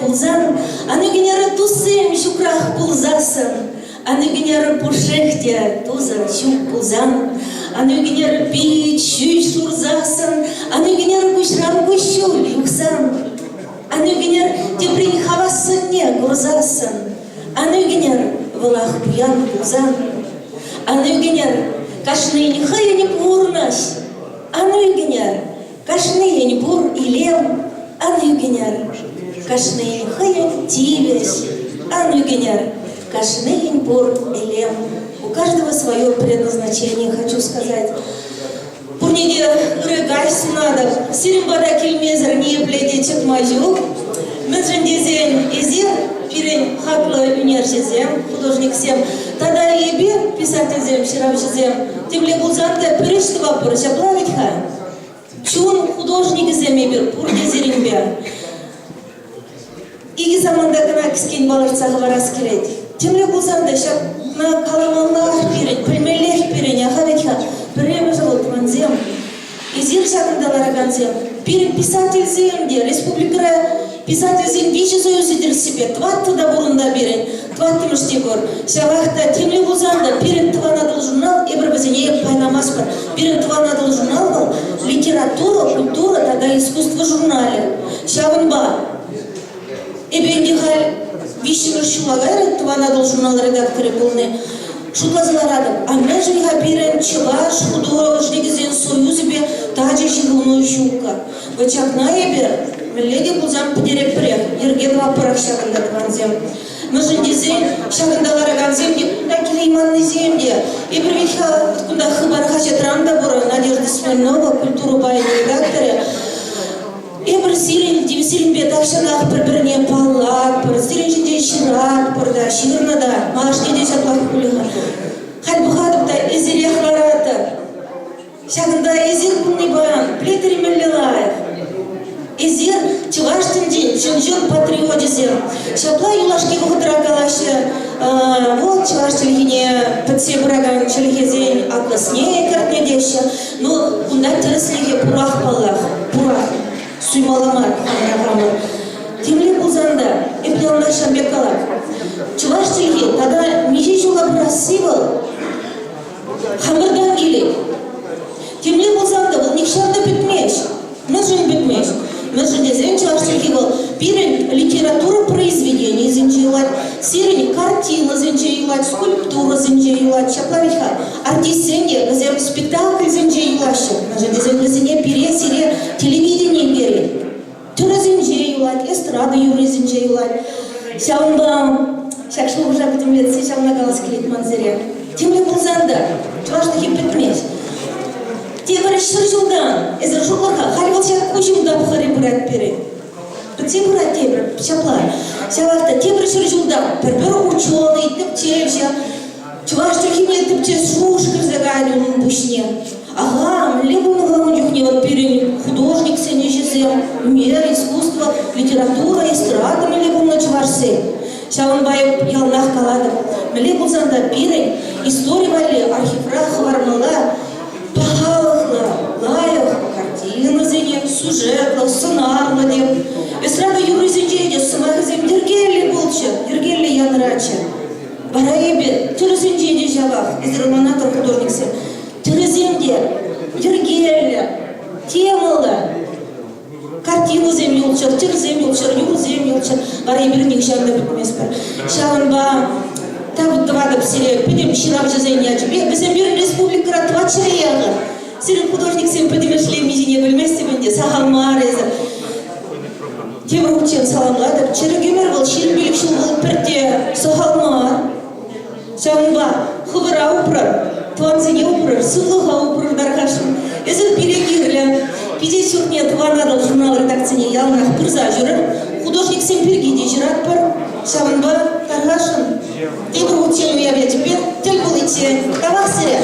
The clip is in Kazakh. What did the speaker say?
пулзан, аны генеры тусым шукрах пулзасын, аны генеры пушехте тузан шук пулзан, аны генеры пить щуй шурзасын, аны генеры кушрам кущул юксан, аны генер теприн хавасын не гурзасын, аны генер валах пьян пулзан, аны генер кашны не хая не пурнаш, аны генер кашны не пур илем, аны генер кашны хая тибеш, аны генер кашны пур илем. У каждого свое предназначение, хочу сказать. Пурниде рыгайс надо, сиримбада кельмезер не пледечек мажу. Менжендезен изер, пирен хаклы университет, художник всем. Тогда ебе писатель зем, ширавшизем. Тем ли булзанта пиришты вапор, шаплавить ха. Чун художник зем ебер, пурдезеринбе. Иги заманда гына кискен баларцағы барас келеді. Тем ли булзанта шап на каламаллах пирен, пельмелех пирен, яхавитха, пирен живот ванзем. Изир шагындалар аганзем. Пирен писатель земде, республика писатель земдичи союзидер себе. Тватты да бурында пирен, тватты мыштегор. Шавахта темли булзанда пирен тванадыл журнал, эбір бізіне пайнамаспыр. Пирен тванадыл журнал был литература, культура, тогда искусство журнале. Шавынба. Эбенде халь вишнер шулагайры тванадыл журнал редакторы полны. Шутлазыларадым. А мен жиға пирен чылаш художник зен союзыбе тажи жиғылную шука. Вычакна ебер, мелеге бұлзам пидерек прех, ерген вапырак шағында дұғанзем. Мүжінде зен шағындалар ағанзем деп, күнда келейманны земде. Ебір витха, күнда хыбар хачетрамда бұры, Надежда Смирнова, культуру байны редакторы. Ебір сирен, демсирен бет ақшанақ бір-біріне паллак, бір сирен жінде шырақ, бірда шырнада, мағашне де шаплақ күліға. Хал бұғадып да езерек бараты. Шағында езер күнне баян, плетері мәлелайық. Езер чываштын ден, жын патриотизем. Шапла юлашки бұғыдыра қалашы, вот чываштын гене пітсе бұраган чылгезен атласне кәртне деші. Но бұнда тірісліге пұрақ балақ, пұрақ. Суймаламар, хамыр. Темле бұлзанда, эпделна шамбекала. Чуваш тілге, тада меже жола брасивал, хамырдан келек. Темле бұлзанда, бұл некшарда бітмеш, мүжін бітмеш. Мүжін дезен чуваш тілге бұл, бірін литература произведения зінжейлат, сирін картина зінжейлат, скульптура зінжейлат, шаплавитха, артистенде, газем спектакль зінжейлашы. Мүжін дезен бізіне пире, сире, телевидение бері. Түрі зінжейлат, эстрада юры зінжейлат. Шауынбам, шақшылы ұжа бітімлетсе, шауына қалас келет манзере. Темле бұлзанда, чувашты хеп бітмеш. Тебір шыр жылдан, әзір жылғырға, қалбал шақ көшімді бұқары бұрат бері. Бітсе бұрат тебір, шапла. Шавақта тебір шыр жылдан, бір ученый, тіпче, чувашты хеме тіпче шушкір загайды оның бұшне. Ага, лебуны ғамынюхне вот перен художник сене жезем, мер, искусство, литература, эстрада лебуны чувашсе. Шавынбайып ялнақ қалады. Лебузанда перен история вали, архивра хвармала, пахалықла, лайық, картина зене, сюжетла, сценарла деп. Эстрада юры зенжейде, сымағы зем дергелі болчы, дергелі янрачы. Бара ебе, түрі зенжейде жабақ, эзерманатор художник сем. Түріземде, ергелі, темалы, картину землі ұлчыр, түр землі ұлчыр, юр землі ұлчыр, бара ебірінен шағында бітмес бар. Шағынба, табыт дұвады пісіре, пөдем шырап жызайын ячы. Бізен бірін республикара твачыры яғы. Сирен художник сен пөдемешлі мезіне білместі бінде, сағалмар езі. Темір ұлчен саламладып, чыры кемер бол, шерін бөлікшіл болып пірте, сағалмар. Шағынба, хывыра ұпырыр. Туанзине упрыр, сулыға упрыр дарғашым. Эзір перегерлі, пиде сюртне тванадыл журнал редакцияне ялнақ пырза жүрір. Художник сен пергеде жират бар, шавынба дарғашым. Темір ұтен уявя тебе, тіл бұл ете, табақ сірі.